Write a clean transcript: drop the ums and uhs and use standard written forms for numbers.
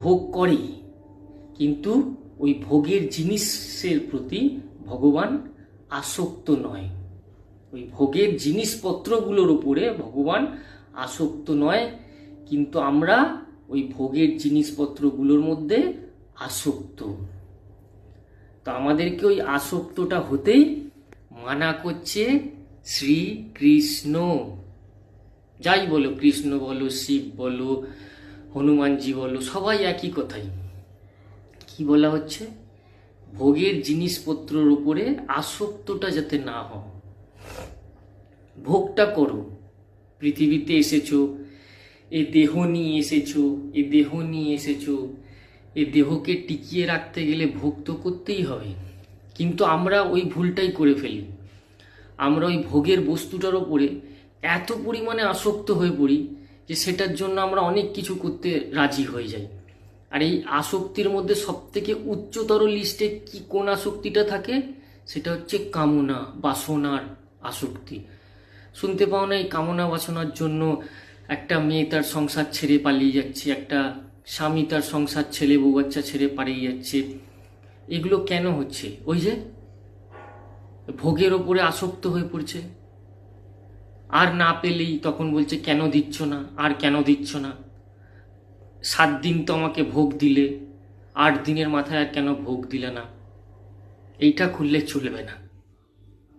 ভোগ করে, কিন্তু ওই ভোগের জিনিসের প্রতি ভগবান আসক্ত নয়। ওই ভোগের জিনিসপত্রগুলোর উপরে ভগবান আসক্ত নয়, কিন্তু আমরা ওই ভোগের জিনিসপত্রগুলোর মধ্যে আসক্ত। তো আমাদেরকে ওই আসক্তটা হতেই মানা করছে শ্রীকৃষ্ণ। যাই বলো, কৃষ্ণ বলো, শিব বলো, হনুমানজি বলো, সবাই একই কথাই। কি বলা হচ্ছে? ভোগের জিনিসপত্রের উপরে আসক্তটা যাতে না হয়। ভোগটা করো, পৃথিবীতে এসেছো, এ দেহ নিয়ে এসেছো, এ দেহ নিয়ে এসেছো, এ দেহকে টিকিয়ে রাখতে গেলে ভোগ তো করতেই হবে। কিন্তু আমরা ওই ভুলটাই করে ফেলি। আমরা ওই ভোগের বস্তুটার ওপরে এত পরিমাণে আসক্ত হয়ে পড়ি যে সেটার জন্য আমরা অনেক কিছু করতে রাজি হয়ে যাই। আর এই আসক্তির মধ্যে সবথেকে উচ্চতর লিস্টে কোন আসক্তিটা থাকে? সেটা হচ্ছে কামনা বাসনার আসক্তি। শুনতে পাও না, এই কামনা বাসনার জন্য একটা মেয়ে তার সংসার ছেড়ে পালিয়ে যাচ্ছে, একটা স্বামী তার সংসার ছেড়ে বউ বাচ্চা ছেড়ে পালিয়ে যাচ্ছে। এগুলো কেন হচ্ছে? ওই যে ভোগের ওপরে আসক্ত হয়ে পড়ছে। আর না পেলেই তখন বলছে কেন দিচ্ছ না, আর কেন দিচ্ছ না, 7 দিন তো আমাকে ভোগ দিলে, 8 দিনের মাথায় আর কেন ভোগ দিলে না। এইটা খুললে চলবে না।